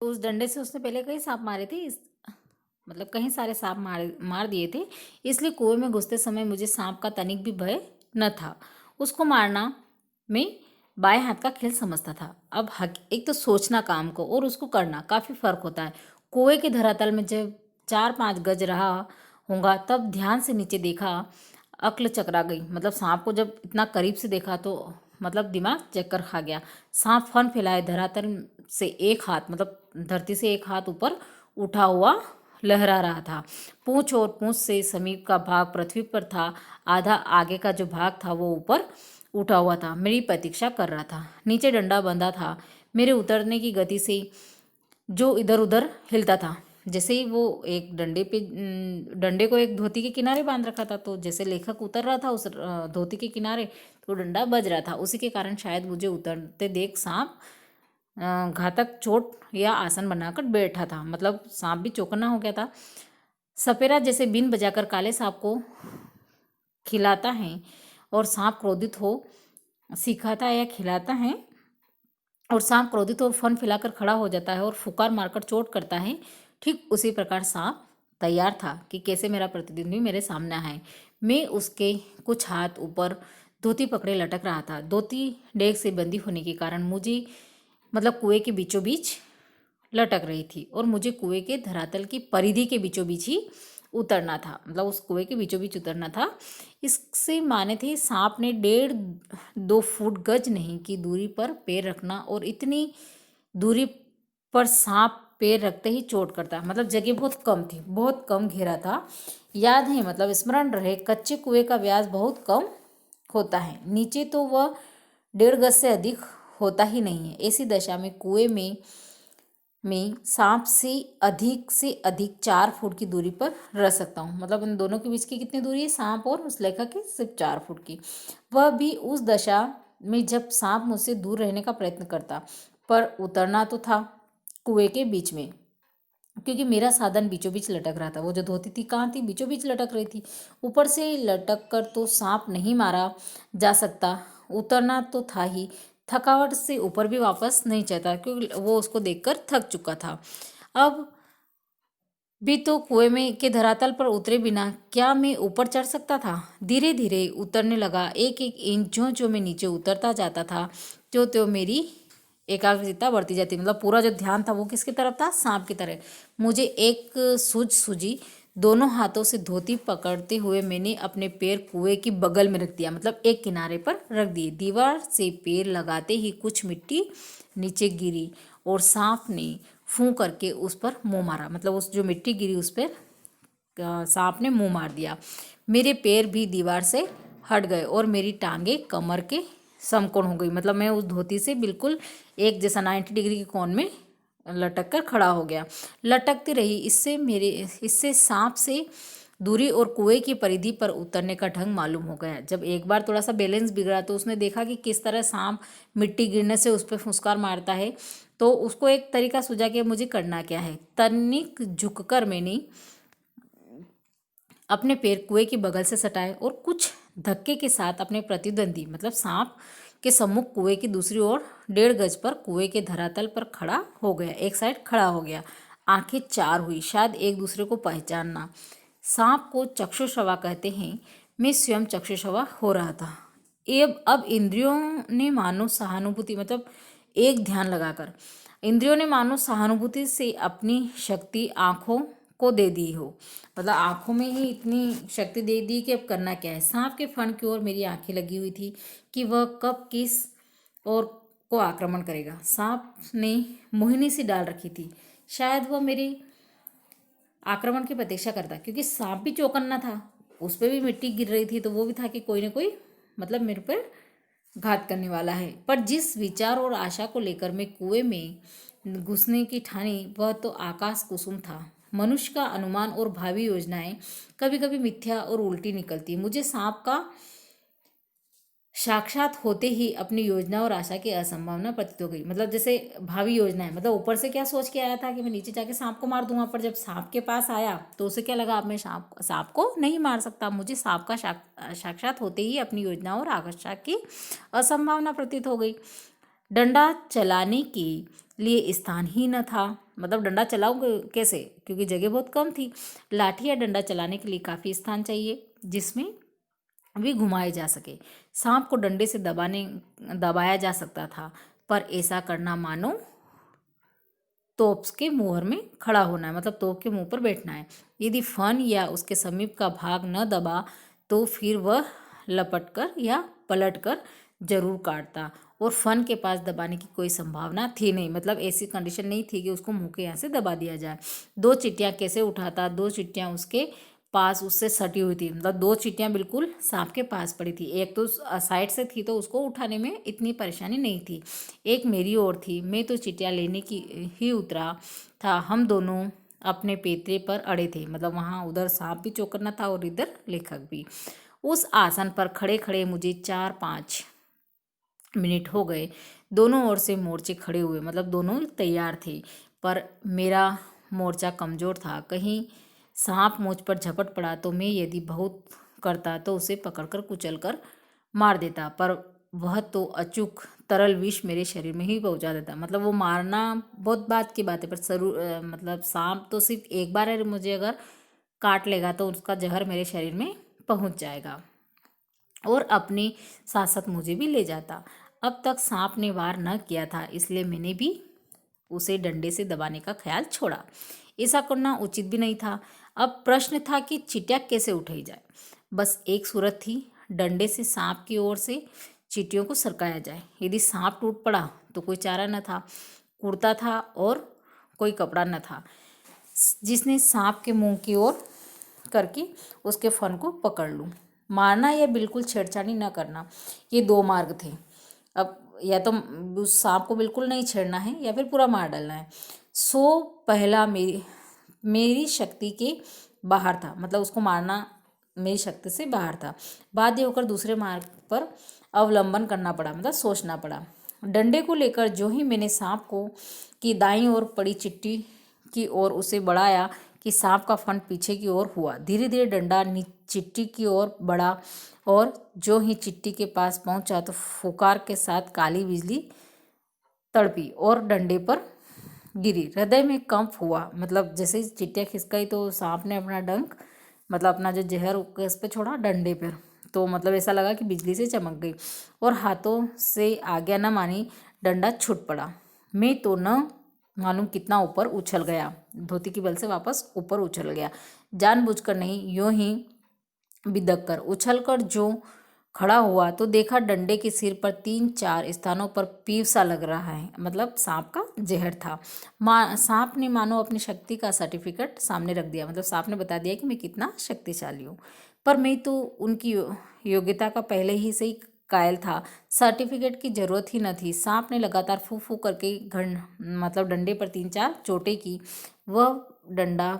उस डंडे से उसने पहले कई सांप मारे थे, मतलब कहीं सारे सांप मार मार दिए थे, इसलिए कुएं में घुसते समय मुझे सांप का तनिक भी भय न था। उसको मारना मैं बाएं हाथ का खेल समझता था। अब एक तो सोचना काम को और उसको करना काफ़ी फर्क होता है। कुएं के धरातल में जब 4-5 गज रहा होगा तब ध्यान से नीचे देखा, अक्ल चकरा गई। मतलब सांप को जब इतना करीब से देखा तो मतलब दिमाग चक्कर खा गया। सांप फन फैलाए धरातल से एक हाथ, मतलब धरती से एक हाथ ऊपर उठा हुआ लहरा रहा था। पूंछ और पूंछ से समीप का भाग पृथ्वी पर था, आधा आगे का जो भाग था वो ऊपर उठा हुआ था, मेरी प्रतीक्षा कर रहा था। नीचे डंडा बंधा था, मेरे उतरने की गति से जो इधर उधर हिलता था। जैसे ही वो एक डंडे को एक धोती के किनारे बांध रखा था, तो जैसे लेखक उतर रहा था उस धोती के किनारे, तो डंडा बज रहा था। उसी के कारण शायद मुझे उतरते देख सांप घातक चोट या आसन बनाकर बैठा था। मतलब सांप भी चौकन्ना हो गया था। सपेरा जैसे बीन बजाकर काले सांप को खिलाता है और सांप क्रोधित हो सिखाता है या खिलाता है, और सांप क्रोधित और फन फैलाकर खड़ा हो जाता है और फुकार मारकर चोट करता है, ठीक उसी प्रकार सांप तैयार था कि कैसे मेरा प्रतिद्वंदी मेरे सामने आए। मैं उसके कुछ हाथ ऊपर धोती पकड़े लटक रहा था। धोती डेग से बंदी होने के कारण मुझे, मतलब कुएं के बीचों बीच लटक रही थी और मुझे कुएं के धरातल की परिधि के बीचों बीच ही उतरना था। मतलब उस कुएं के बीचों बीच उतरना था। इससे माने थे सांप ने 1.5-2 फुट गज नहीं की दूरी पर पैर रखना, और इतनी दूरी पर सांप पैर रखते ही चोट करता। मतलब जगह बहुत कम थी, बहुत कम घेरा था। याद है, मतलब स्मरण रहे, कच्चे कुएं का व्यास बहुत कम होता है, नीचे तो वह 1.5 गज से अधिक होता ही नहीं है। ऐसी दशा में कुएं में सांप से अधिक 4 फुट की दूरी पर रह सकता हूँ। मतलब उन दोनों के बीच की कितनी दूरी है, सांप और उस लेखक की? सिर्फ 4 फुट की। वह भी उस दशा में जब सांप मुझसे दूर रहने का प्रयत्न करता, पर उतरना तो था कुएं के बीच में, क्योंकि मेरा साधन बीचों बीच लटक रहा था। वो जो धोती थी कहाँ थी? बीचों बीच लटक रही थी। ऊपर से लटक कर तो सांप नहीं मारा जा सकता, उतरना तो था ही। थकावट से ऊपर भी वापस नहीं चाहता, क्योंकि वो उसको देखकर थक चुका था। अब भी तो कुएं में के धरातल पर उतरे बिना क्या मैं ऊपर चढ़ सकता था? धीरे धीरे उतरने लगा। एक एक इंच जो जो मैं नीचे उतरता जाता था, त्यों त्यों मेरी एकाग्रता बढ़ती जाती। मतलब पूरा जो ध्यान था वो किसकी तरफ था? सांप की तरह। मुझे एक सूझ सूझी। दोनों हाथों से धोती पकड़ते हुए मैंने अपने पैर कुएं की बगल में रख दिया, मतलब एक किनारे पर रख दिए। दीवार से पैर लगाते ही कुछ मिट्टी नीचे गिरी और सांप ने फूं करके उस पर मुंह मारा। मतलब उस जो मिट्टी गिरी उस पर सांप ने मुंह मार दिया। मेरे पैर भी दीवार से हट गए और मेरी टांगे कमर के समकोण हो गई। मतलब मैं उस धोती से बिल्कुल एक जैसा 90 डिग्री के कोण में लटक कर खड़ा हो गया। लटकती रही। इससे सांप से दूरी और कुएं की परिधि पर उतरने का ढंग मालूम हो गया। जब एक बार थोड़ा सा बैलेंस बिगड़ा तो उसने देखा कि किस तरह सांप मिट्टी गिरने से उस पर फुंसकार मारता है, तो उसको एक तरीका सूझा कि मुझे करना क्या है। तनिक झुककर मैंने अपने पैर कुएं की बगल से सटाए और कुछ धक्के के साथ अपने प्रतिद्वंदी, मतलब सांप के सम्मुख कुएं की दूसरी ओर 1.5 गज पर कुएं के धरातल पर खड़ा हो गया। एक साइड खड़ा हो गया। आंखें चार हुई, शायद एक दूसरे को पहचानना। सांप को चक्षुषवा कहते हैं। मैं स्वयं चक्षुषवा हो रहा था। अब इंद्रियों ने मानो सहानुभूति, मतलब एक ध्यान लगाकर इंद्रियों ने मानो सहानुभूति से अपनी शक्ति आंखों को दे दी हो। मतलब आंखों में ही इतनी शक्ति दे दी कि अब करना क्या है। सांप के फन की ओर मेरी आंखें लगी हुई थी कि वह कब किस और को आक्रमण करेगा। सांप ने मोहिनी सी डाल रखी थी, शायद वह मेरी आक्रमण की प्रतीक्षा करता, क्योंकि सांप भी चौकन्ना था, उस पर भी मिट्टी गिर रही थी, तो वो भी था कि कोई ना कोई मतलब मेरे पर घात करने वाला है। पर जिस विचार और आशा को लेकर मैं कुएं में घुसने की ठानी, वह तो आकाश कुसुम था। मनुष्य का अनुमान और भावी योजनाएं कभी कभी मिथ्या और उल्टी निकलती। मुझे सांप का साक्षात होते ही अपनी योजना और आशा की असंभावना प्रतीत हो गई। मतलब जैसे भावी योजना है, मतलब ऊपर से क्या सोच के आया था कि मैं नीचे जाके सांप को मार दूंगा, पर जब सांप के पास आया तो उसे क्या लगा, अब मैं सांप को नहीं मार सकता। मुझे सांप का साक्षात होते ही अपनी योजना और आशा की असंभावना प्रतीत हो गई। डंडा चलाने की लिए स्थान ही न था। मतलब डंडा चलाऊं कैसे, क्योंकि जगह बहुत कम थी। लाठी या डंडा चलाने के लिए काफ़ी स्थान चाहिए जिसमें भी घुमाए जा सके। सांप को डंडे से दबाया जा सकता था, पर ऐसा करना मानो तोप के मुहर में खड़ा होना है, मतलब तोप के मुंह पर बैठना है। यदि फन या उसके समीप का भाग न दबा तो फिर वह लपटकर या पलटकर जरूर काटता, और फन के पास दबाने की कोई संभावना थी नहीं। मतलब ऐसी कंडीशन नहीं थी कि उसको मुंह के यहाँ से दबा दिया जाए। दो चींटियां कैसे उठाता, दो चींटियां उसके पास उससे सटी हुई थी, मतलब दो चींटियां बिल्कुल सांप के पास पड़ी थी। एक तो साइड से थी तो उसको उठाने में इतनी परेशानी नहीं थी, एक मेरी ओर थी। मैं तो चींटियां लेने की ही उतरा था। हम दोनों अपने पेतरे पर अड़े थे, मतलब वहाँ उधर सांप भी चौकन्ना था और इधर लेखक भी। उस आसन पर खड़े खड़े मुझे 4-5 मिनट हो गए। दोनों ओर से मोर्चे खड़े हुए, मतलब दोनों तैयार थे, पर मेरा मोर्चा कमज़ोर था। कहीं सांप मुझ पर झपट पड़ा तो मैं यदि बहुत करता तो उसे पकड़कर कुचलकर मार देता, पर वह तो अचूक तरल विष मेरे शरीर में ही पहुंचा देता। मतलब वो मारना बहुत बात की बात है, पर मतलब सांप तो सिर्फ एक बार है, मुझे अगर काट लेगा तो उसका जहर मेरे शरीर में पहुंच जाएगा और अपने साथ साथ मुझे भी ले जाता। अब तक सांप ने वार न किया था, इसलिए मैंने भी उसे डंडे से दबाने का ख्याल छोड़ा। ऐसा करना उचित भी नहीं था। अब प्रश्न था कि चींटियां कैसे उठाई जाए। बस एक सूरत थी, डंडे से सांप की ओर से चींटियों को सरकाया जाए। यदि सांप टूट पड़ा तो कोई चारा न था, कुड़ता था और कोई कपड़ा न था जिसने सांप के मुंह की ओर करके उसके फन को पकड़ लूं। मारना या बिल्कुल छेड़छाड़ी न करना, ये दो मार्ग थे। अब या तो उस सांप को बिल्कुल नहीं छेड़ना है या फिर पूरा मार डालना है। सो पहला मेरी शक्ति के बाहर था, मतलब उसको मारना मेरी शक्ति से बाहर था। बाध्य होकर दूसरे मार्ग पर अवलंबन करना पड़ा, मतलब सोचना पड़ा। डंडे को लेकर जो ही मैंने सांप को की दाईं ओर पड़ी चिट्टी की ओर उसे बढ़ाया कि सांप का फन पीछे की ओर हुआ। धीरे धीरे डंडा चिट्टी की ओर बढ़ा और जो ही चिट्टी के पास पहुंचा तो फुकार के साथ काली बिजली तड़पी और डंडे पर गिरी। हृदय में कंप हुआ, मतलब जैसे ही चिट्टियाँ खिसकाई तो सांप ने अपना डंक, मतलब अपना जो जहर उस पर छोड़ा डंडे पर, तो मतलब ऐसा लगा कि बिजली से चमक गई और हाथों से आज्ञा न मानी डंडा छूट पड़ा। मैं तो न मालूम कितना ऊपर उछल गया, धोती की बल से वापस ऊपर उछल गया। जानबूझकर नहीं, यूं ही बिदक कर उछल कर जो खड़ा हुआ तो देखा डंडे के सिर पर 3-4 स्थानों पर पीव सा लग रहा है, मतलब सांप का जहर था। सांप ने मानो अपनी शक्ति का सर्टिफिकेट सामने रख दिया, मतलब सांप ने बता दिया कि मैं कितना शक्तिशाली हूँ। पर मैं तो उनकी योग्यता का पहले ही से ही कायल था, सर्टिफिकेट की जरूरत ही न थी। सांप ने लगातार फू फू करके मतलब डंडे पर 3-4 चोटें की। वह डंडा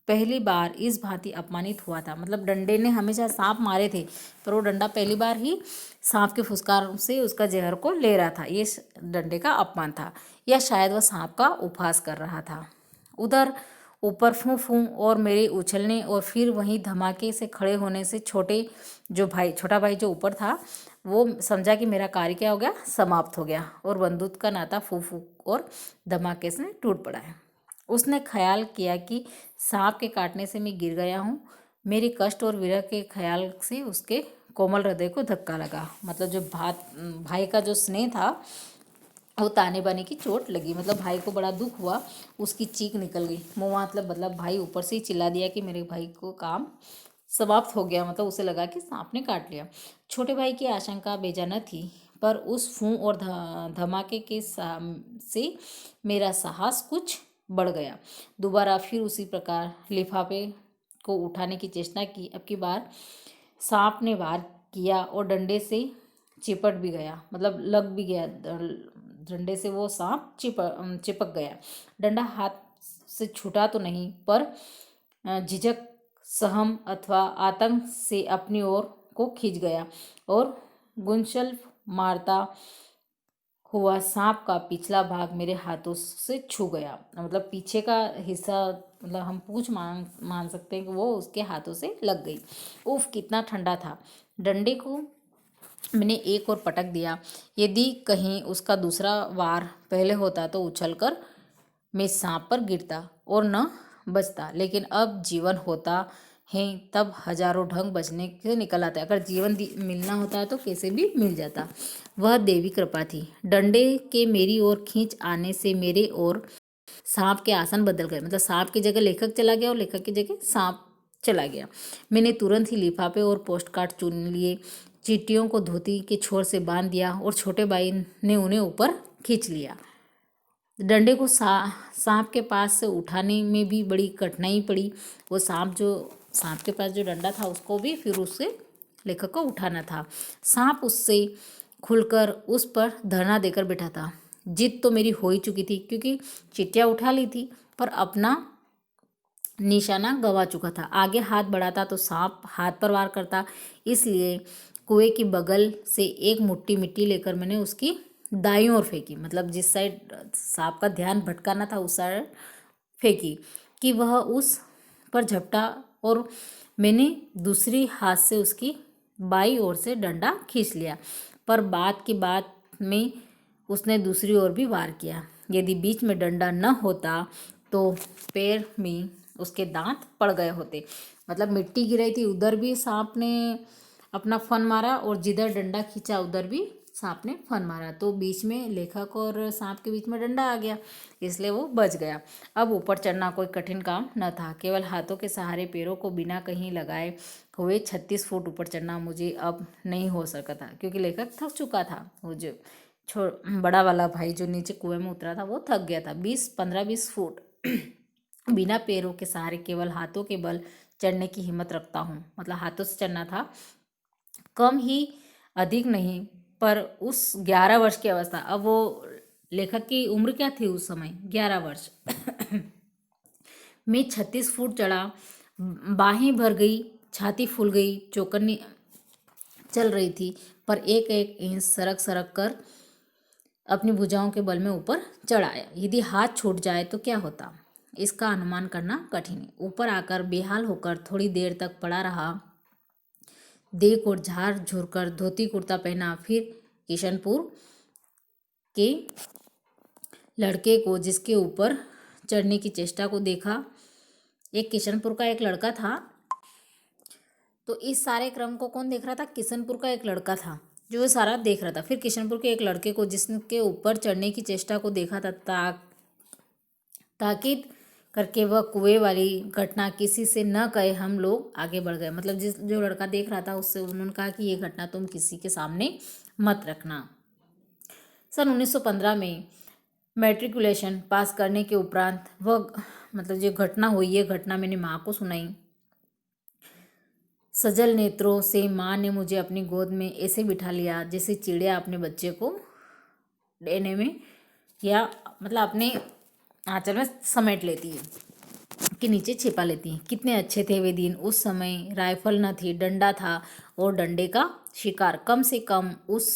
पहली बार इस भांति अपमानित हुआ था, मतलब डंडे ने हमेशा सांप मारे थे पर वो डंडा पहली बार ही सांप के फुसकार से उसका जहर को ले रहा था। ये डंडे का अपमान था, या शायद वह सांप का उपहास कर रहा था। उधर ऊपर फूं फूं और मेरे उछलने और फिर वहीं धमाके से खड़े होने से छोटा भाई जो ऊपर था वो समझा कि मेरा कार्य क्या हो गया, समाप्त हो गया और बंदूक का नाता फू फू और धमाके से टूट पड़ा है। उसने ख्याल किया कि सांप के काटने से मैं गिर गया हूँ। मेरे कष्ट और विरह के ख्याल से उसके कोमल हृदय को धक्का लगा, मतलब जो भाई का जो स्नेह था वो ताने बाने की चोट लगी, मतलब भाई को बड़ा दुख हुआ, उसकी चीख निकल गई। मुँह मतलब भाई ऊपर से ही चिल्ला दिया कि मेरे भाई को काम समाप्त हो गया, मतलब उसे लगा कि सांप ने काट लिया। छोटे भाई की आशंका बेजा न थी, पर उस फूं और धमाके के से मेरा साहस कुछ बढ़ गया। दोबारा फिर उसी प्रकार लिफाफे को उठाने की चेष्टा की। अब की बार सांप ने वार किया और डंडे से चिपट भी गया, मतलब लग भी गया डंडे से, वो सांप चिपक गया। डंडा हाथ से छूटा तो नहीं, पर झिझक, सहम अथवा आतंक से अपनी ओर को खींच गया और गुंशल मारता हुआ सांप का पिछला भाग मेरे हाथों से छू गया, मतलब पीछे का हिस्सा, मतलब हम पूंछ मान सकते हैं कि वो उसके हाथों से लग गई। उफ, कितना ठंडा था। डंडे को मैंने एक और पटक दिया। यदि कहीं उसका दूसरा वार पहले होता तो उछलकर मैं सांप पर गिरता और न बचता, लेकिन अब जीवन होता है तब हजारों ढंग बचने से निकल आता है। अगर जीवन मिलना होता है तो कैसे भी मिल जाता। वह देवी कृपा थी। डंडे के मेरी ओर खींच आने से मेरे और सांप के आसन बदल गए। मतलब सांप की जगह लेखक चला गया और लेखक की जगह सांप चला गया। मैंने तुरंत ही लिफाफे और पोस्ट कार्ड चुन लिए, चीटियों को धोती के छोर से बांध दिया और छोटे भाई ने उन्हें ऊपर खींच लिया। डंडे को सांप के पास से उठाने में भी बड़ी कठिनाई पड़ी। वो सांप के पास जो डंडा था उसको भी फिर उससे लेखक को उठाना था। सांप उससे खुलकर उस पर धरना देकर बैठा था। जीत तो मेरी हो ही चुकी थी क्योंकि चिट्टियाँ उठा ली थी, पर अपना निशाना गंवा चुका था। आगे हाथ बढ़ाता तो सांप हाथ पर वार करता, इसलिए कुएं की बगल से एक मुट्ठी मिट्टी लेकर मैंने उसकी दाईं ओर फेंकी। मतलब जिस साइड सांप का ध्यान भटकाना था उस साइड फेंकी कि वह उस पर झपटा, और मैंने दूसरी हाथ से उसकी बाईं ओर से डंडा खींच लिया। पर बात की बात में उसने दूसरी ओर भी वार किया। यदि बीच में डंडा न होता तो पैर में उसके दांत पड़ गए होते। मतलब मिट्टी गिराई थी, उधर भी सांप ने अपना फन मारा और जिधर डंडा खींचा उधर भी सांप ने फन मारा, तो बीच में लेखक और सांप के बीच में डंडा आ गया, इसलिए वो बच गया। अब ऊपर चढ़ना कोई कठिन काम न था। केवल हाथों के सहारे पैरों को बिना कहीं लगाए हुए 36 फुट ऊपर चढ़ना मुझे अब नहीं हो सका था, क्योंकि लेखक थक चुका था। वो जो बड़ा वाला भाई जो नीचे कुएं में उतरा था वो थक गया था। 15-20 फुट बिना पैरों के सहारे केवल हाथों के बल चढ़ने की हिम्मत रखता हूँ। मतलब हाथों से चढ़ना था, कम ही अधिक नहीं, पर उस 11 वर्ष की अवस्था। अब वो लेखक की उम्र क्या थी उस समय? 11 वर्ष। मैं 36 फुट चढ़ा, बाहें भर गई, छाती फूल गई, चौकन्नी चल रही थी, पर एक एक इंच सरक सरक कर अपनी भुजाओं के बल में ऊपर चढ़ आया। यदि हाथ छूट जाए तो क्या होता, इसका अनुमान करना कठिन है। ऊपर आकर बेहाल होकर थोड़ी देर तक पड़ा रहा। देख और झाड़ झुरकर धोती कुर्ता पहना। फिर किशनपुर के लड़के को जिसके ऊपर चढ़ने की चेष्टा को देखा। एक किशनपुर का एक लड़का था। तो इस सारे क्रम को कौन देख रहा था? किशनपुर का एक लड़का था जो सारा देख रहा था। फिर किशनपुर के एक लड़के को जिसके ऊपर चढ़ने की चेष्टा को देखा था। ताकीद करके वह कुएं वाली घटना किसी से न कहे, हम लोग आगे बढ़ गए। मतलब जो लड़का देख रहा था उससे उन्होंने कहा कि ये घटना तुम किसी के सामने मत रखना। सन 1915 में मैट्रिकुलेशन पास करने के उपरांत वह मतलब जो घटना हुई, ये घटना मैंने माँ को सुनाई। सजल नेत्रों से माँ ने मुझे अपनी गोद में ऐसे बिठा लिया जैसे चिड़िया अपने बच्चे को देने में या मतलब अपने आंचल में समेट लेती है, कि नीचे छिपा लेती हैं। कितने अच्छे थे वे दिन। उस समय राइफल न थी, डंडा था और डंडे का शिकार। कम से कम उस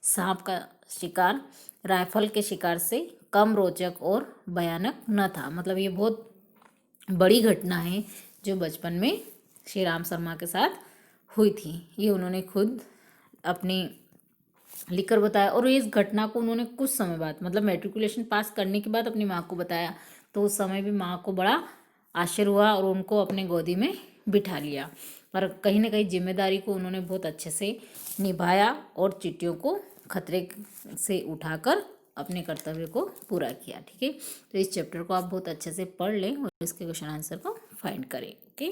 सांप का शिकार राइफल के शिकार से कम रोचक और भयानक न था। मतलब ये बहुत बड़ी घटना है जो बचपन में श्री राम शर्मा के साथ हुई थी। ये उन्होंने खुद अपनी लिखकर बताया, और इस घटना को उन्होंने कुछ समय बाद मतलब मैट्रिकुलेशन पास करने के बाद अपनी माँ को बताया। तो उस समय भी माँ को बड़ा आश्चर्य हुआ और उनको अपने गोदी में बिठा लिया। पर कहीं ना कहीं जिम्मेदारी को उन्होंने बहुत अच्छे से निभाया और चींटियों को खतरे से उठाकर अपने कर्तव्य को पूरा किया। ठीक है, तो इस चैप्टर को आप बहुत अच्छे से पढ़ लें और इसके क्वेश्चन आंसर को फाइंड करें। ओके।